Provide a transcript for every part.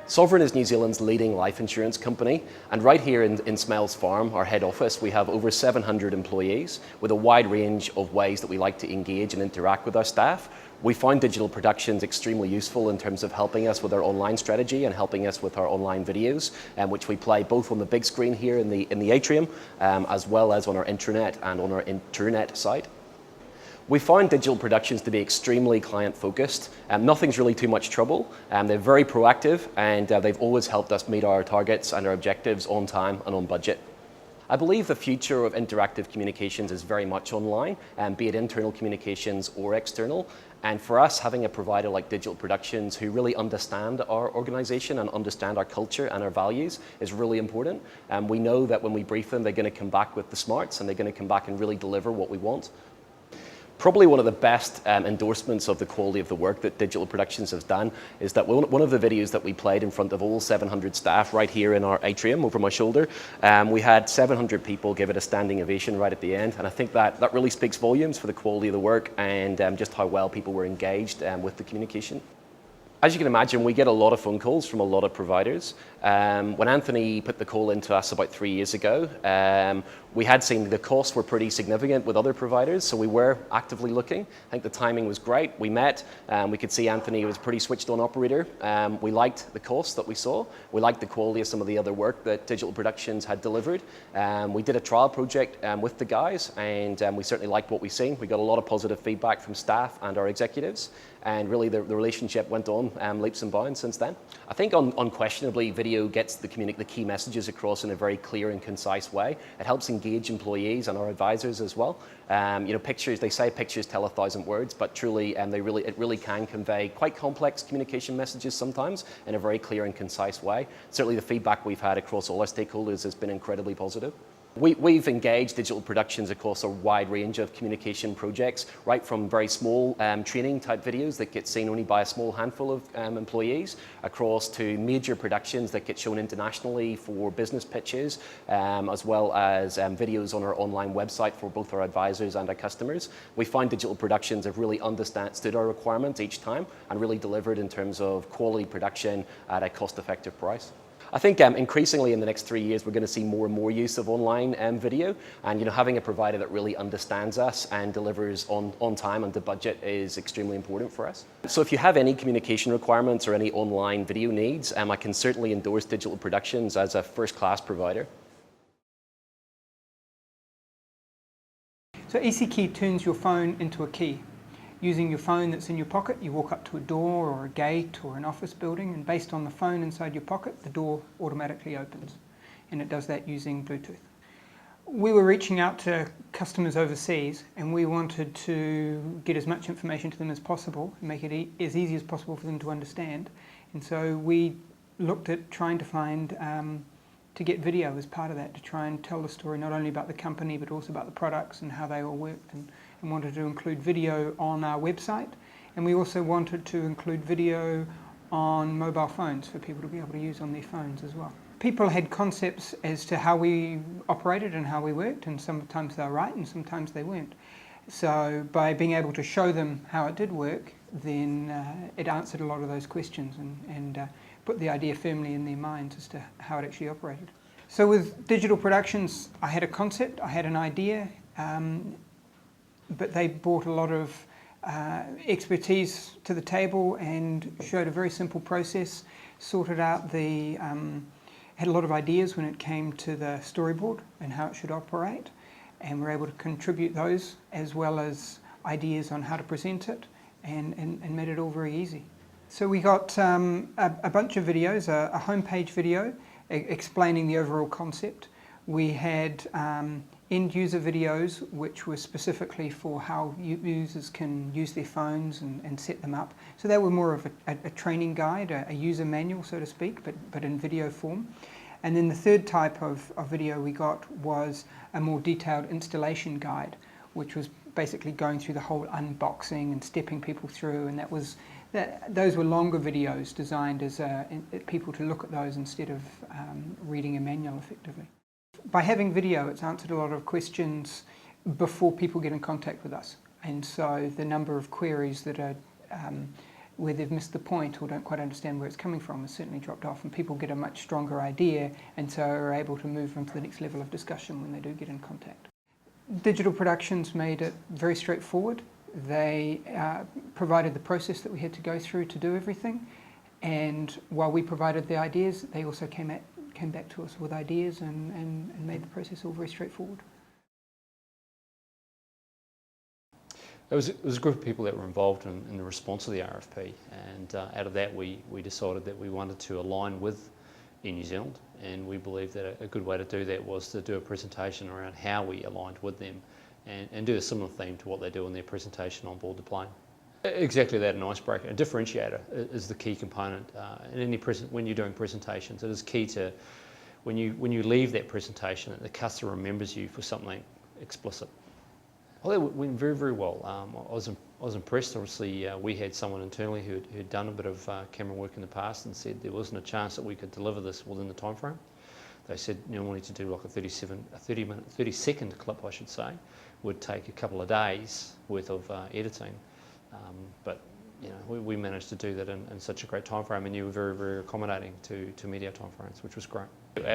Sovereign is New Zealand's leading life insurance company, and right here in Smells Farm, our head office, we have over 700 employees with a wide range of ways that we like to engage and interact with our staff. We find digital productions extremely useful in terms of helping us with our online strategy and helping us with our online videos, which we play both on the big screen here in the atrium, as well as on our intranet and on our internet site. We find digital productions to be extremely client-focused. Nothing's really too much trouble. They're very proactive, and they've always helped us meet our targets and our objectives on time and on budget. I believe the future of interactive communications is very much online, be it internal communications or external. And for us, having a provider like Digital Productions who really understand our organization and understand our culture and our values is really important. We know that when we brief them, they're going to come back with the smarts, and they're going to come back and really deliver what we want. Probably one of the best endorsements of the quality of the work that Digital Productions has done is that one of the videos that we played in front of all 700 staff right here in our atrium over my shoulder, we had 700 people give it a standing ovation right at the end, and I think that really speaks volumes for the quality of the work and just how well people were engaged with the communication. As you can imagine, we get a lot of phone calls from a lot of providers. When Anthony put the call into us about 3 years ago, we had seen the costs were pretty significant with other providers, so we were actively looking. I think the timing was great. We met, we could see Anthony was a pretty switched on operator. We liked the costs that we saw. We liked the quality of some of the other work that Digital Productions had delivered. We did a trial project with the guys, and we certainly liked what we seen. We got a lot of positive feedback from staff and our executives, and really the relationship went on leaps and bounds since then. I think unquestionably video gets the key messages across in a very clear and concise way. It helps engage employees and our advisors as well. Pictures, they say pictures tell 1,000 words, but truly it really can convey quite complex communication messages sometimes in a very clear and concise way. Certainly the feedback we've had across all our stakeholders has been incredibly positive. We've engaged Digital Productions across a wide range of communication projects, right from very small training type videos that get seen only by a small handful of employees, across to major productions that get shown internationally for business pitches, as well as videos on our online website for both our advisors and our customers. We find Digital Productions have really understood our requirements each time and really delivered in terms of quality production at a cost-effective price. I think increasingly in the next 3 years, we're going to see more and more use of online video, and having a provider that really understands us and delivers on time and to budget is extremely important for us. So if you have any communication requirements or any online video needs, I can certainly endorse Digital Productions as a first-class provider. So EasyKey turns your phone into a key. Using your phone that's in your pocket, you walk up to a door or a gate or an office building, and based on the phone inside your pocket, the door automatically opens. And it does that using Bluetooth. We were reaching out to customers overseas, and we wanted to get as much information to them as possible and make it as easy as possible for them to understand. And so we looked at trying to find to get video as part of that, to try and tell the story not only about the company but also about the products and how they all worked, and wanted to include video on our website, and we also wanted to include video on mobile phones for people to be able to use on their phones as well. People had concepts as to how we operated and how we worked, and sometimes they were right and sometimes they weren't. So by being able to show them how it did work, then it answered a lot of those questions and put the idea firmly in their minds as to how it actually operated. So with Digital Productions, I had a concept, I had an idea, but they brought a lot of expertise to the table and showed a very simple process, sorted out had a lot of ideas when it came to the storyboard and how it should operate, and were able to contribute those as well as ideas on how to present it, and made it all very easy. So we got a bunch of videos, a homepage video explaining the overall concept. We had end-user videos which were specifically for how users can use their phones and set them up. So they were more of a training guide, a user manual, so to speak, but in video form. And then the third type of video we got was a more detailed installation guide, which was basically going through the whole unboxing and stepping people through, and that was Those were longer videos designed as people to look at those instead of reading a manual effectively. By having video, it's answered a lot of questions before people get in contact with us, and so the number of queries that are where they've missed the point or don't quite understand where it's coming from has certainly dropped off, and people get a much stronger idea and so are able to move on to the next level of discussion when they do get in contact. Digital productions made it very straightforward. They provided the process that we had to go through to do everything, and while we provided the ideas, they also came back to us with ideas and made the process all very straightforward. It was a group of people that were involved in the response to the RFP, and out of that we decided that we wanted to align with Air New Zealand, and we believed that a good way to do that was to do a presentation around how we aligned with them and do a similar theme to what they do in their presentation on board the plane. Exactly that, an icebreaker. A differentiator is the key component. When you're doing presentations, it is key to, when you leave that presentation, that the customer remembers you for something explicit. Well, it went very, very well. I was impressed. Obviously, we had someone internally who'd done a bit of camera work in the past and said there wasn't a chance that we could deliver this within the time frame. They said normally to do like a 30-second clip, I should say, would take a couple of days worth of editing. But you know, we managed to do that in such a great time frame, and you were very, very accommodating to media time frames, which was great.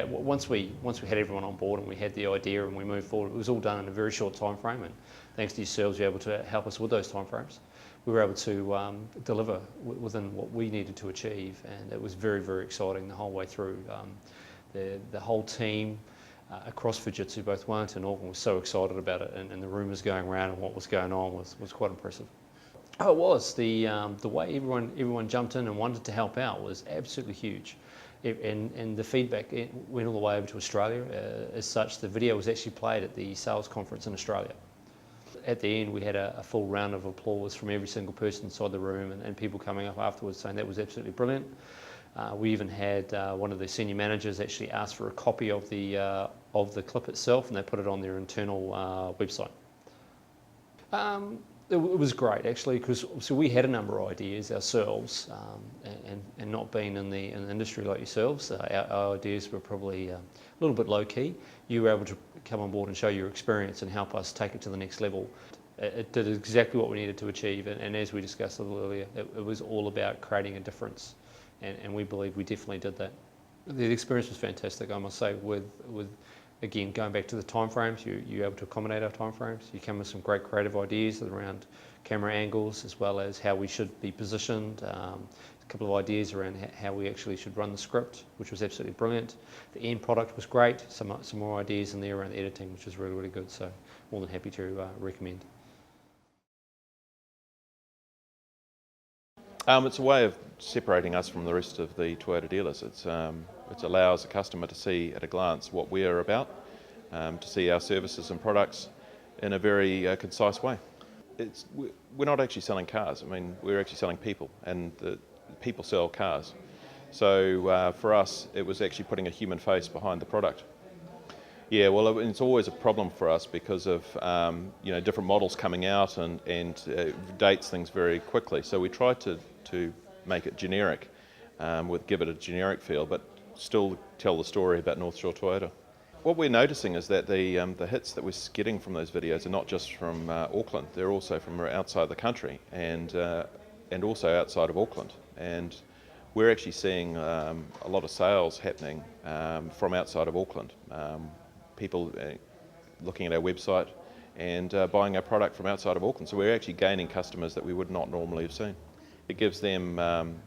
Once we had everyone on board and we had the idea and we moved forward, it was all done in a very short time frame, and thanks to yourselves, you're able to help us with those time frames. We were able to deliver within what we needed to achieve, and it was very, very exciting the whole way through. The whole team across Fujitsu, both Wellington and Auckland, was so excited about it, and the rumours going around and what was going on was quite impressive. Oh, it was. The way everyone jumped in and wanted to help out was absolutely huge. And the feedback went all the way over to Australia. As such, the video was actually played at the sales conference in Australia. At the end, we had a full round of applause from every single person inside the room, and people coming up afterwards saying that was absolutely brilliant. We even had one of the senior managers actually ask for a copy of the clip itself, and they put it on their internal website. It was great actually, because we had a number of ideas ourselves, and not being in the industry like yourselves, our ideas were probably a little bit low key. You were able to come on board and show your experience and help us take it to the next level. It did exactly what we needed to achieve, and as we discussed a little earlier, it was all about creating a difference, and we believe we definitely did that. The experience was fantastic, I must say, with again, going back to the timeframes, you're able to accommodate our timeframes. You come with some great creative ideas around camera angles, as well as how we should be positioned. A couple of ideas around how we actually should run the script, which was absolutely brilliant. The end product was great. Some more ideas in there around the editing, which was really, really good. So more than happy to recommend. It's a way of separating us from the rest of the Toyota dealers. It allows a customer to see at a glance what we are about, to see our services and products in a very concise way. We're not actually selling cars. I mean, we're actually selling people, and people sell cars. So for us, it was actually putting a human face behind the product. Yeah, well, it's always a problem for us because of different models coming out and dates things very quickly. So we tried to make it generic, give it a generic feel, but still tell the story about North Shore Toyota. What we're noticing is that the hits that we're getting from those videos are not just from Auckland; they're also from outside the country and also outside of Auckland. And we're actually seeing a lot of sales happening from outside of Auckland. People looking at our website and buying our product from outside of Auckland. So we're actually gaining customers that we would not normally have seen. It gives them,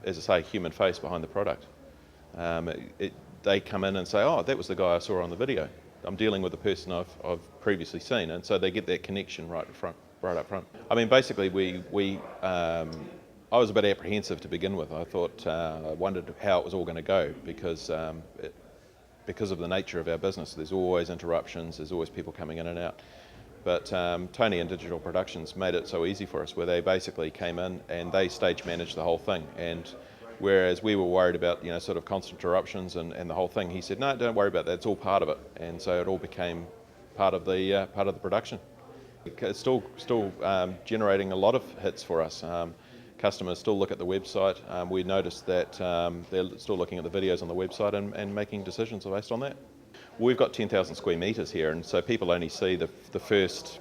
as I say, a human face behind the product. They come in and say, oh, that was the guy I saw on the video. I'm dealing with the person I've previously seen, and so they get that connection right up front. I mean, basically, I was a bit apprehensive to begin with. I thought, I wondered how it was all going to go because of the nature of our business. There's always interruptions, there's always people coming in and out. But Tony and Digital Productions made it so easy for us, where they basically came in and they stage managed the whole thing. And whereas we were worried about sort of constant interruptions and the whole thing, he said, no, don't worry about that, it's all part of it. And so it all became part of the production. It's still generating a lot of hits for us. customers still look at the website. We noticed that they're still looking at the videos on the website and making decisions based on that. We've got 10,000 square metres here, and so people only see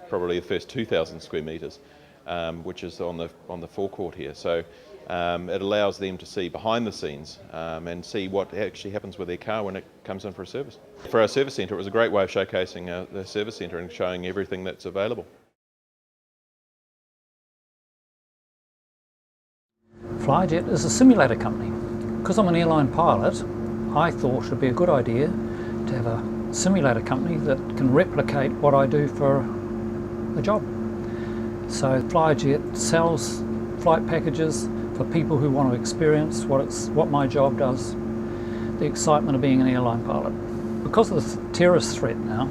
probably the first 2,000 square metres, which is on the forecourt here. So it allows them to see behind the scenes and see what actually happens with their car when it comes in for a service. For our service centre, it was a great way of showcasing the service centre and showing everything that's available. Flyjet is a simulator company. Because I'm an airline pilot, I thought it would be a good idea to have a simulator company that can replicate what I do for a job. So Flyjet sells flight packages for people who want to experience what my job does, the excitement of being an airline pilot. Because of the terrorist threat now,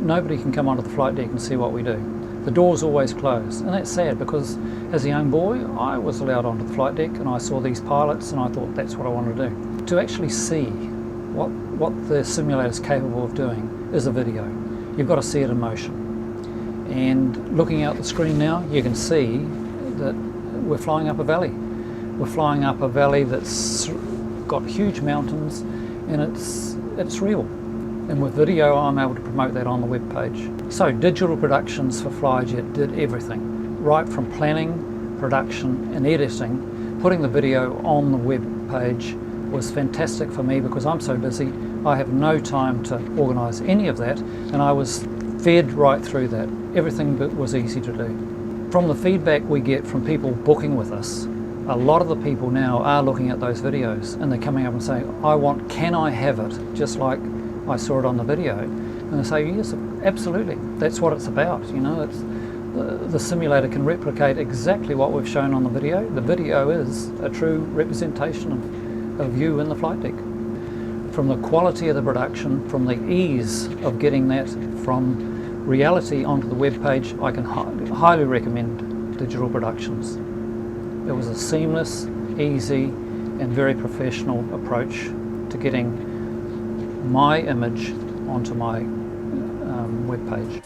nobody can come onto the flight deck and see what we do. The door's always closed, and that's sad because as a young boy I was allowed onto the flight deck and I saw these pilots and I thought that's what I wanted to do. To actually see what the simulator's capable of doing is a video. You've got to see it in motion. And looking out the screen now, you can see that we're flying up a valley. We're flying up a valley that's got huge mountains, and it's real. And with video, I'm able to promote that on the web page. So Digital Productions for Flyjet did everything, right from planning, production and editing. Putting the video on the web page was fantastic for me because I'm so busy. I have no time to organise any of that, and I was fed right through that. Everything was easy to do. From the feedback we get from people booking with us, a lot of the people now are looking at those videos and they're coming up and saying, can I have it just like I saw it on the video? And they say, yes, absolutely. That's what it's about. You know, the simulator can replicate exactly what we've shown on the video. The video is a true representation of you in the flight deck. From the quality of the production, from the ease of getting that from reality onto the web page, I can highly recommend Digital Productions. It was a seamless, easy and very professional approach to getting my image onto my web page.